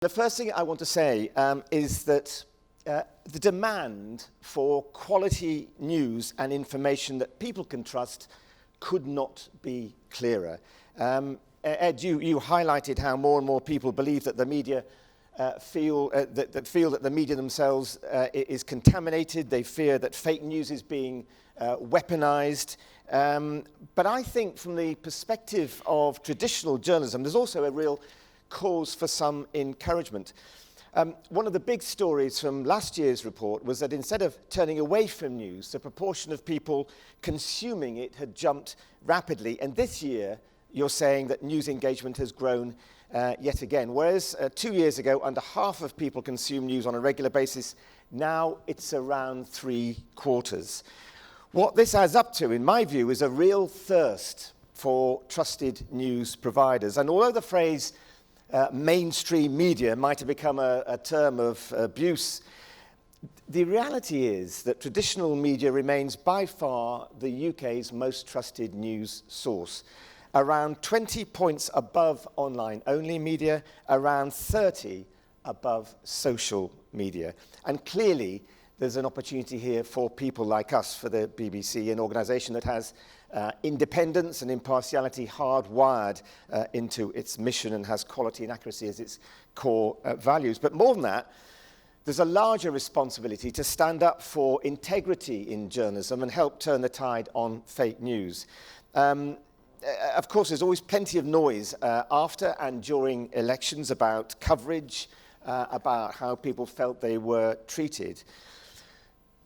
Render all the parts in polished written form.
The first thing I want to say is that the demand for quality news and information that people can trust could not be clearer. Ed, you highlighted how more and more people believe that the media feel that the media themselves is contaminated. They fear that fake news is being weaponized. But I think from the perspective of traditional journalism, there's also a real cause for some encouragement. One of the big stories from last year's report was that instead of turning away from news, the proportion of people consuming it had jumped rapidly. And this year, you're saying that news engagement has grown yet again. Whereas 2 years ago, under half of people consume news on a regular basis, now it's around 3/4. What this adds up to, in my view, is a real thirst for trusted news providers. And although the phrase mainstream media might have become a term of abuse, the reality is that traditional media remains by far the UK's most trusted news source. Around 20 points above online-only media, around 30 above social media. And clearly, there's an opportunity here for people like us, for the BBC, an organisation that has independence and impartiality hardwired into its mission and has quality and accuracy as its core values. But more than that, there's a larger responsibility to stand up for integrity in journalism and help turn the tide on fake news. Of course, there's always plenty of noise after and during elections about coverage, about how people felt they were treated.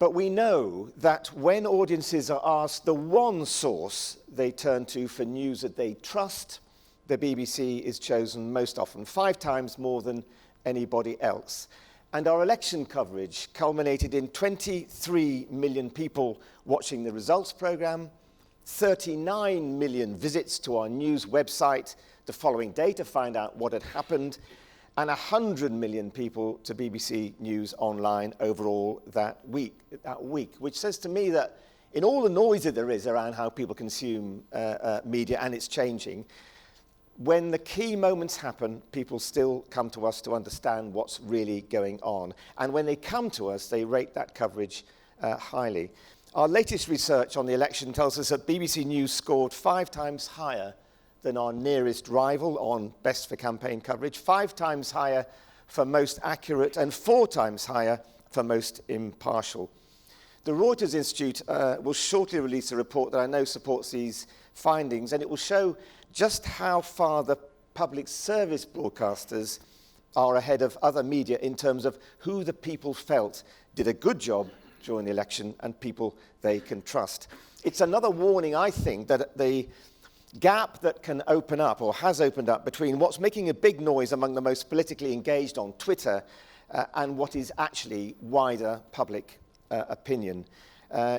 But we know that when audiences are asked the one source they turn to for news that they trust, the BBC is chosen most often, 5 times more than anybody else. And our election coverage culminated in 23 million people watching the results programme, 39 million visits to our news website the following day to find out what had happened, and 100 million people to BBC News Online overall that week, which says to me that in all the noise that there is around how people consume media, and it's changing, when the key moments happen, people still come to us to understand what's really going on. And when they come to us, they rate that coverage highly. Our latest research on the election tells us that BBC News scored 5 times higher than our nearest rival on best for campaign coverage, 5 times higher for most accurate, and 4 times higher for most impartial. The Reuters Institute will shortly release a report that I know supports these findings, and it will show just how far the public service broadcasters are ahead of other media in terms of who the people felt did a good job during the election and people they can trust. It's another warning, I think, that the gap that can open up or has opened up between what's making a big noise among the most politically engaged on Twitter and what is actually wider public opinion.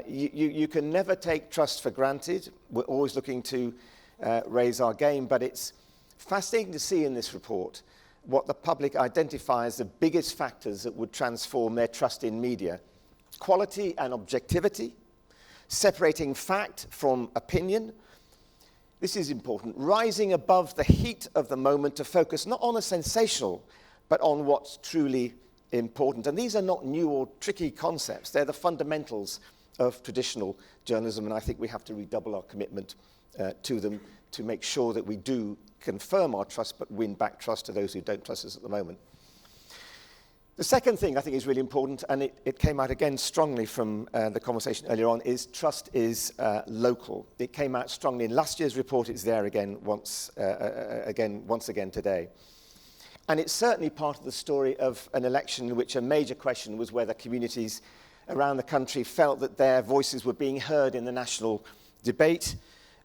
You can never take trust for granted. We're always looking to raise our game, but it's fascinating to see in this report what the public identify as the biggest factors that would transform their trust in media. Quality and objectivity, separating fact from opinion. This is important, rising above the heat of the moment to focus not on the sensational, but on what's truly important. And these are not new or tricky concepts. They're the fundamentals of traditional journalism, and I think we have to redouble our commitment to them to make sure that we do confirm our trust, but win back trust to those who don't trust us at the moment. The second thing I think is really important, and it came out again strongly from the conversation earlier on, is trust is local. It came out strongly in last year's report. It's there again once again today. And it's certainly part of the story of an election in which a major question was whether communities around the country felt that their voices were being heard in the national debate.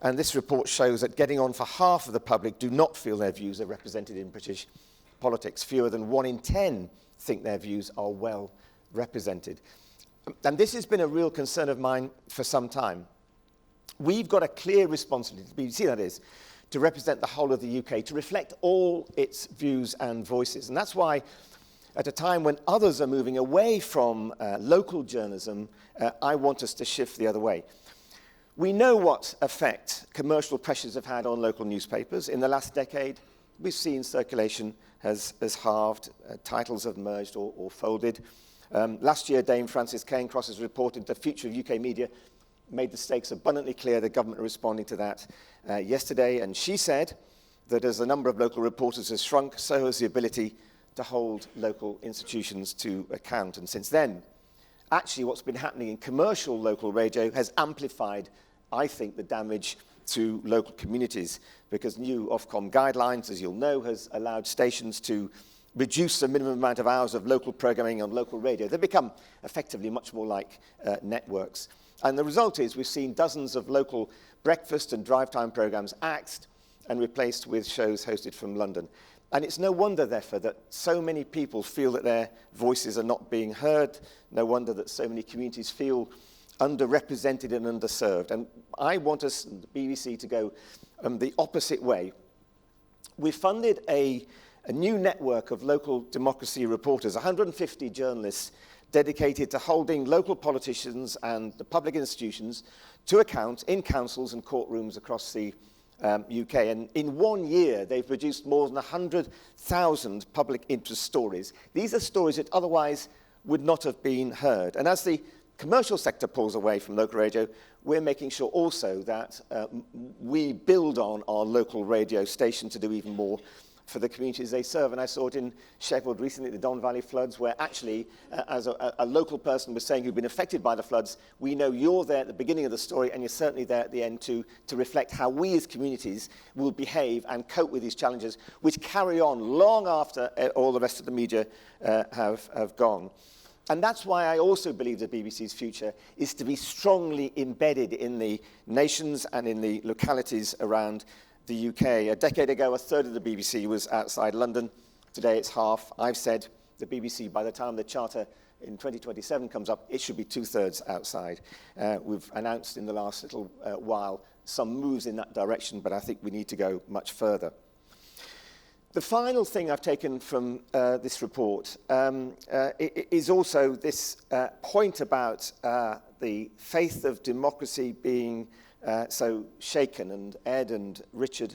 And this report shows that getting on for half of the public do not feel their views are represented in British politics. Fewer than 1 in 10 think their views are well represented. And this has been a real concern of mine for some time. We've got a clear responsibility, the BBC that is, to represent the whole of the UK, to reflect all its views and voices. And that's why, at a time when others are moving away from local journalism, I want us to shift the other way. We know what effect commercial pressures have had on local newspapers. In the last decade, we've seen circulation has halved, titles have merged or folded. Last year, Dame Frances Cairncross has reported the future of UK media made the stakes abundantly clear. The government are responding to that yesterday, and she said that as the number of local reporters has shrunk, so has the ability to hold local institutions to account. And since then, actually what's been happening in commercial local radio has amplified, I think, the damage to local communities, because new Ofcom guidelines, as you'll know, has allowed stations to reduce the minimum amount of hours of local programming on local radio. They become effectively much more like networks. And the result is we've seen dozens of local breakfast and drive time programs axed and replaced with shows hosted from London. And it's no wonder, therefore, that so many people feel that their voices are not being heard. No wonder that so many communities feel underrepresented and underserved. And I want us, the BBC, to go the opposite way. We funded a new network of local democracy reporters, 150 journalists dedicated to holding local politicians and the public institutions to account in councils and courtrooms across the UK. And in 1 year, they've produced more than 100,000 public interest stories. These are stories that otherwise would not have been heard. And as the commercial sector pulls away from local radio, we're making sure also that we build on our local radio station to do even more for the communities they serve. And I saw it in Sheffield recently at the Don Valley floods, where actually, as a local person was saying who'd been affected by the floods, we know you're there at the beginning of the story, and you're certainly there at the end to reflect how we as communities will behave and cope with these challenges, which carry on long after all the rest of the media have gone. And that's why I also believe the BBC's future is to be strongly embedded in the nations and in the localities around the UK. A decade ago, a third of the BBC was outside London. Today, it's half. I've said the BBC, by the time the Charter in 2027 comes up, it should be 2/3 outside. We've announced in the last little while some moves in that direction, but I think we need to go much further. The final thing I've taken from this report is also this point about the faith of democracy being so shaken, and Ed and Richard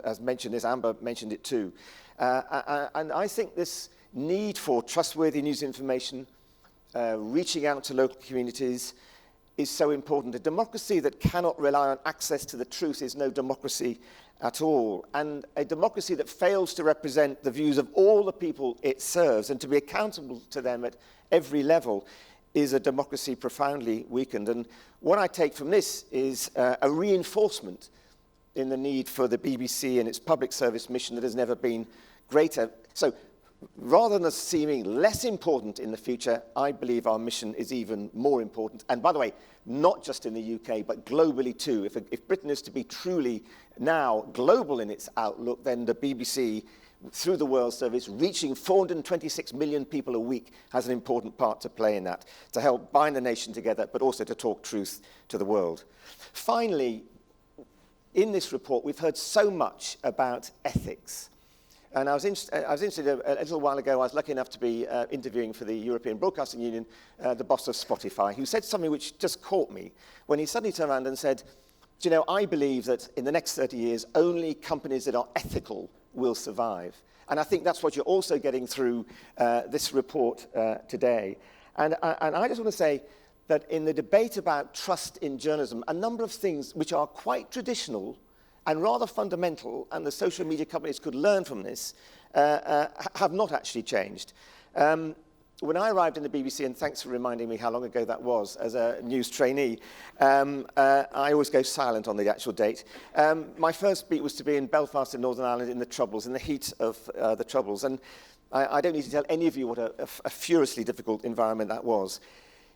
has mentioned this, Amber mentioned it too. And I think this need for trustworthy news information, reaching out to local communities, is so important. A democracy that cannot rely on access to the truth is no democracy at all. And a democracy that fails to represent the views of all the people it serves and to be accountable to them at every level is a democracy profoundly weakened. And what I take from this is a reinforcement in the need for the BBC and its public service mission that has never been greater. So rather than seeming less important in the future, I believe our mission is even more important. And by the way, not just in the UK, but globally too. If Britain is to be truly now global in its outlook, then the BBC, through the World Service, reaching 426 million people a week, has an important part to play in that, to help bind the nation together, but also to talk truth to the world. Finally, in this report, we've heard so much about ethics. And I was interested a little while ago, I was lucky enough to be interviewing for the European Broadcasting Union, the boss of Spotify, who said something which just caught me, when he suddenly turned around and said, do you know, I believe that in the next 30 years, only companies that are ethical will survive. And I think that's what you're also getting through this report today. And I just want to say that in the debate about trust in journalism, a number of things which are quite traditional and rather fundamental, and the social media companies could learn from this, have not actually changed. When I arrived in the BBC, and thanks for reminding me how long ago that was as a news trainee, I always go silent on the actual date. My first beat was to be in Belfast in Northern Ireland in the Troubles, in the heat of the Troubles. And I don't need to tell any of you what a furiously difficult environment that was.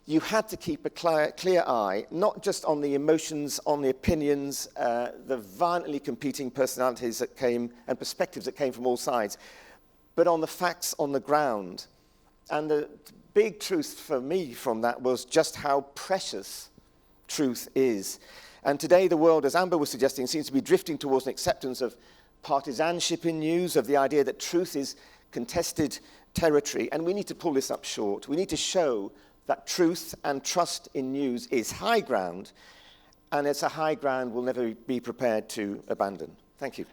You had to keep a clear eye, not just on the emotions, on the opinions, the violently competing personalities that came and perspectives that came from all sides, but on the facts on the ground. And the big truth for me from that was just how precious truth is. And today the world, as Amber was suggesting, seems to be drifting towards an acceptance of partisanship in news, of the idea that truth is contested territory. And we need to pull this up short. We need to show that truth and trust in news is high ground, and it's a high ground we'll never be prepared to abandon. Thank you.